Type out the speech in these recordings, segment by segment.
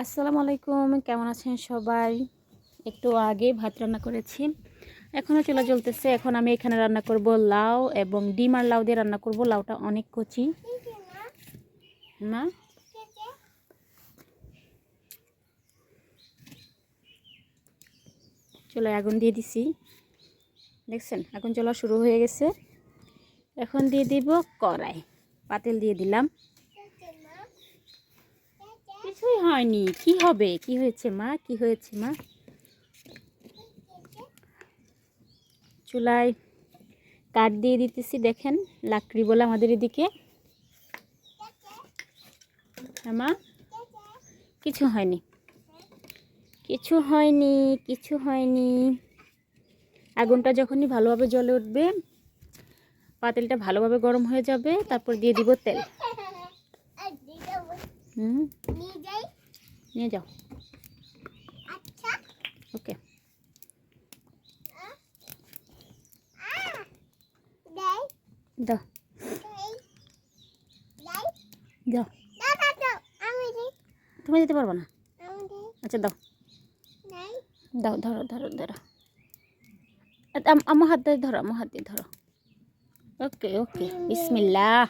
আসসালামু আলাইকুম, কেমন আছেন সবাই? একটু আগে ভাত রান্না করেছি, এখনও চুলা জ্বলতেছে। এখন আমি এখানে রান্না করব লাউ এবং ডিম আর লাউ দিয়ে রান্না করব। লাউটা অনেক কচি না, চুলায় আগুন দিয়ে দিছি, দেখছেন আগুন জ্বলা শুরু হয়ে গেছে। এখন দিয়ে দিব কড়াই, পাতিল দিয়ে দিলাম। কিছুই হয়নি, কি হবে? কি হয়েছে মা? কি হয়েছে মা? চুলায় কাঠ দিয়ে দিতেছি, দেখেন লাকড়ি বলে আমাদের এদিকে। মা কিছু হয়নি, কিছু হয়নি, কিছু হয়নি। আগুনটা যখনই ভালোভাবে জ্বলে উঠবে, পাতিলটা ভালোভাবে গরম হয়ে যাবে, তারপর দিয়ে দিব তেল। নিয়ে যাও। ওকে, দাও দাও। তুমি দিতে পারবো না? আচ্ছা দাও দাও, ধরো ধরো ধরো। আমার হাত দিয়ে ধরো, আমার হাত দিয়ে ধরো। ওকে ওকে, বিসমিল্লাহ।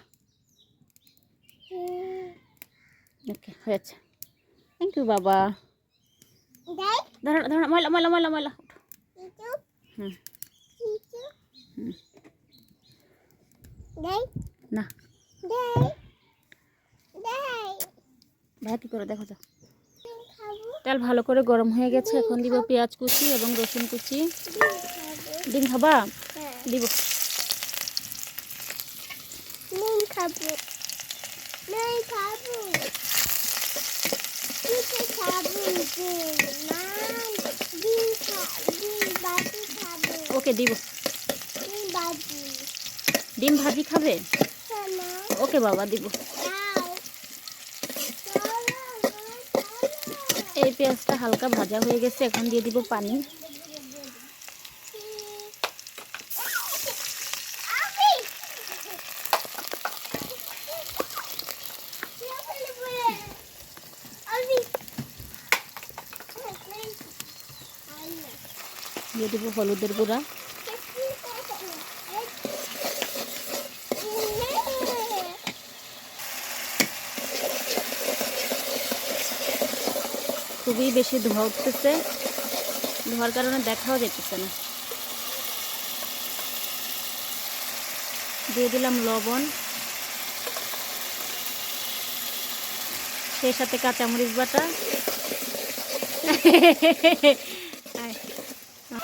ওকে, হয়েছে। থ্যাংক ইউ বাবা। ধরো ধরো, ময়লা ময়লা ময়লা ময়লা। হুম হুম, না ভাই কি করে দেখো তো। তেল ভালো করে গরম হয়ে গেছে, এখন দিব পেঁয়াজ কুচি এবং রসুন কুচি। ডিম খাবা? দিব। ওকে দিব। ডিম ভাজি খাবে? ওকে বাবা, দিব। এই পেঁয়াজটা হালকা ভাজা হয়ে গেছে, এখন দিয়ে দিব পানি। দিয়ে দিব হলুদের গুঁড়া, খুবই বেশি ধোঁয়া উঠতেছে, ধোঁয়ার কারণে দেখাও যেতেছে না। দিয়ে দিলাম লবণ, সেই সাথে কাঁচামরিচ বাটা।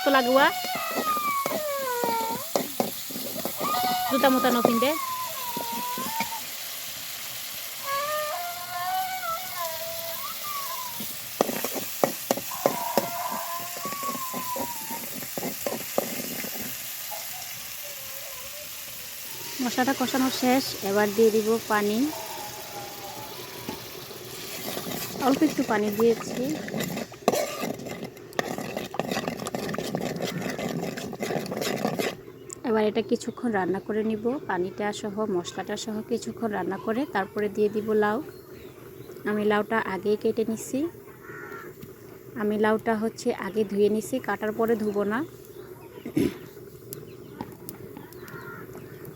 তো লাগুয়া জুতা মুতা নপিন্দে। মশলাটা কষানো শেষ, এবার দিয়ে দিব পানি। অল্প একটু পানি দিয়েছি। এবার এটা কিছুক্ষণ রান্না করে নিব, পানিটা সহ মশলাটা সহ কিছুক্ষণ রান্না করে তারপরে দিয়ে দিব লাউ। আমি লাউটা আগেই কেটে নিছি, আমি লাউটা আগে ধুয়ে নিছি, কাটার পরে ধুবো না।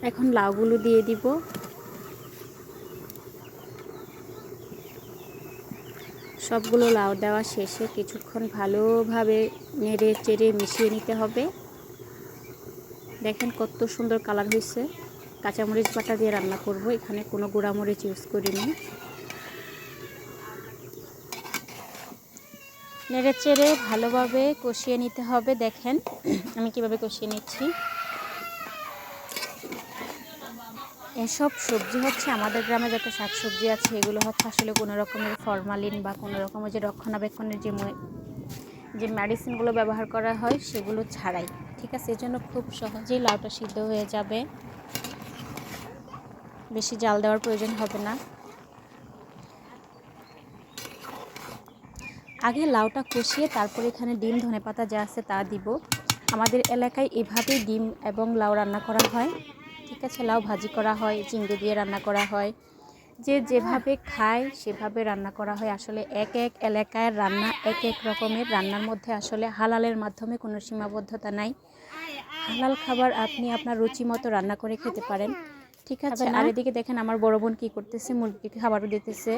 এখন লাউগুলো দিয়ে দিব। সবগুলো লাউ দেওয়া শেষে কিছুক্ষণ ভালোভাবে নেড়ে চেড়ে মিশিয়ে নিতে হবে। দেখেন কত সুন্দর কালার হয়েছে। কাঁচামরিচ বাটা দিয়ে রান্না করব, এখানে কোনো গুঁড়ামরিচ ইউজ করিনি। নেড়ে চেড়ে ভালোভাবে কষিয়ে নিতে হবে। দেখেন আমি কিভাবে কষিয়ে নিচ্ছি। এসব সবজি আমাদের গ্রামে যত শাকসবজি আছে, এগুলো আসলে কোনো রকমের ফরমালিন বা কোনো রকমের যে রক্ষণাবেক্ষণের যে মেডিসিনগুলো ব্যবহার করা হয় সেগুলো ছাড়াই, ঠিক আছে? এই জন্য খুব সহজেই লাউটা সিদ্ধ হয়ে যাবে, বেশি জাল দেওয়ার প্রয়োজন হবে না। আগে লাউটা কষিয়ে তারপরে এখানে ডিম ধনেপাতা যা আছে তা দিব। আমাদের এলাকায় এভাবেই ডিম এবং লাউ রান্না করা হয়, ঠিক আছে? লাউ ভাজি করা হয়, চিংড়ি দিয়ে রান্না করা হয়, যে যেভাবে খায় সেভাবে রান্না করা হয়। আসলে এক এক এলাকায় রান্না এক এক রকমের, রান্নার মধ্যে আসলে হালালের মাধ্যমে কোনো সীমাবদ্ধতা নাই। হালাল খাবার আপনি আপনার রুচি মতো রান্না করে খেতে পারেন, ঠিক আছে। আর এদিকে দেখেন আমার বড় বোন কী করতেছে, মুরগিকে খাবারও দিতেছে।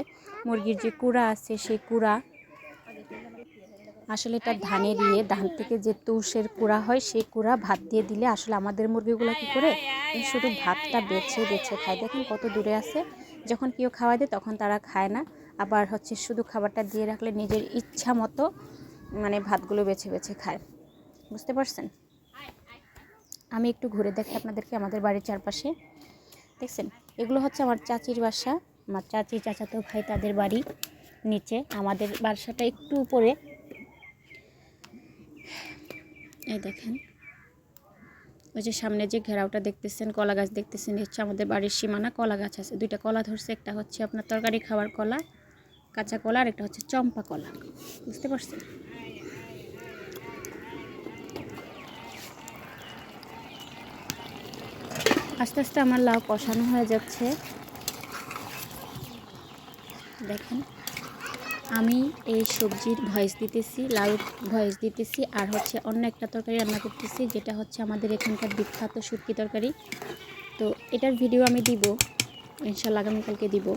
মুরগির যে কুড়া আছে সেই কুড়া, আসলে এটা ধানে দিয়ে ধান থেকে যে তুষের কুড়া হয় সেই কুড়া ভাত দিয়ে দিলে আসলে আমাদের মুরগিগুলো কী করে শুধু ভাতটা বেছে বেছে খায়। দেখেন কত দূরে আছে, যখন কেউ খাওয়া দেয় তখন তারা খায় না, আবার হচ্ছে শুধু খাবারটা দিয়ে রাখলে নিজের ইচ্ছা মতো মানে ভাতগুলো বেছে বেছে খায়, বুঝতে পারছেন। আমি একটু ঘুরে দেখি আপনাদেরকে আমাদের বাড়ির চারপাশে। দেখছেন, এগুলো হচ্ছে আমার চাচির বাসা, আমার চাচি চাচাতো ভাই তাদের বাড়ি নিচে, আমাদের বাসাটা একটু উপরে। এই দেখেন ওই যে সামনে যে ঘেরাওটা দেখতেছেন, কলা গাছ দেখতেছেন, হচ্ছে আমাদের বাড়ির সীমানা। কলা গাছ আছে, দুইটা কলা ধরছে, একটা হচ্ছে আপনার তরকারি খাওয়ার কলা, কাঁচা কলা, আর একটা হচ্ছে চম্পা কলা, বুঝতে পারছেন। আস্তে আস্তে আমার লাউ কষানো হয়ে যাচ্ছে। দেখেন আমি এই সবজির ভয়েস দিতেছি, লাউ ভয়েস দিতেছি, আর হচ্ছে অন্য একটা তরকারি রান্না করতেছি, যেটা হচ্ছে আমাদের এখানকার বিখ্যাত শুটকি তরকারি। তো এটার ভিডিও আমি দিব ইনশাল্লাহ, আগামীকালকে দিব।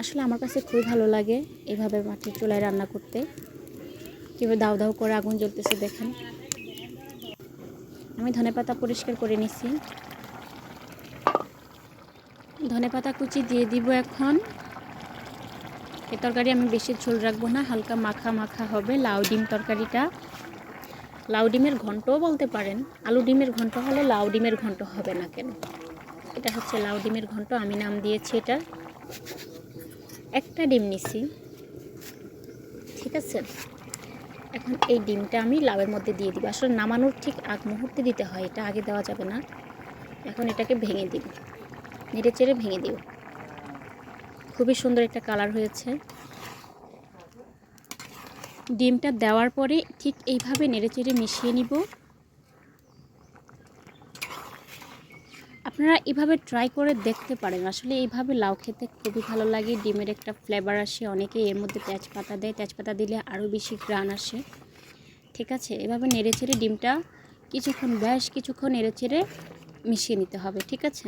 আসলে আমার কাছে খুবই ভালো লাগে এইভাবে মাটির চুলায় রান্না করতে। কীভাবে দাউ দাউ করে আগুন জ্বলতেছে দেখেন। আমি ধনেপাতা পরিষ্কার করে নিছি, ধনেপাতা কুচি দিয়ে দিব এখন। এই তরকারি আমি বেশি ঝোল রাখবো না, হালকা মাখা মাখা হবে লাউ ডিম তরকারিটা। লাউ ডিমের ঘন্টও বলতে পারেন, আলু ডিমের ঘন্ট হলে লাউ ডিমের ঘন্ট হবে না কেন। এটা হচ্ছে লাউ ডিমের ঘন্ট, আমি নাম দিয়েছি এটা। একটা ডিম নিছি, ঠিক আছে। এখন এই ডিমটা আমি লাউয়ের মধ্যে দিয়ে দিব। আসলে নামানোর ঠিক আগ মুহূর্তে দিতে হয়, এটা আগে দেওয়া যাবে না। এখন এটাকে ভেঙে দিব, নেড়ে চেড়ে ভেঙে দিব। খুবই সুন্দর একটা কালার হয়েছে। ডিমটা দেওয়ার পরে ঠিক এইভাবে নেড়ে চেড়ে মিশিয়ে নিব। আপনারা এইভাবে ট্রাই করে দেখতে পারেন, আসলে এইভাবে লাউ খেতে খুবই ভালো লাগে। ডিমের একটা ফ্লেভার আসে, অনেকে এর মধ্যে তেজপাতা দেয়, তেজপাতা দিলে আরও বেশি ঘ্রাণ আসে, ঠিক আছে। এভাবে নেড়ে চেড়ে ডিমটা কিছুক্ষণ, বেশ কিছুক্ষণ নেড়ে চেড়ে মিশিয়ে নিতে হবে, ঠিক আছে।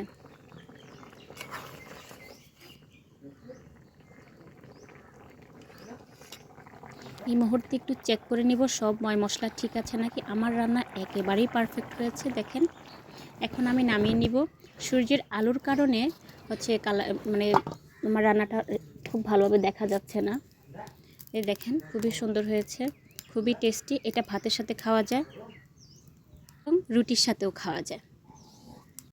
এই মুহূর্তে একটু চেক করে নিব সব ময় মশলা ঠিক আছে নাকি। আমার রান্না একেবারেই পারফেক্ট হয়েছে দেখেন। এখন আমি নামিয়ে নিব। সূর্যের আলোর কারণে হচ্ছে কালার, মানে আমার রান্নাটা খুব ভালোভাবে দেখা যাচ্ছে না। এই দেখেন খুবই সুন্দর হয়েছে, খুবই টেস্টি। এটা ভাতের সাথে খাওয়া যায় এবং রুটির সাথেও খাওয়া যায়।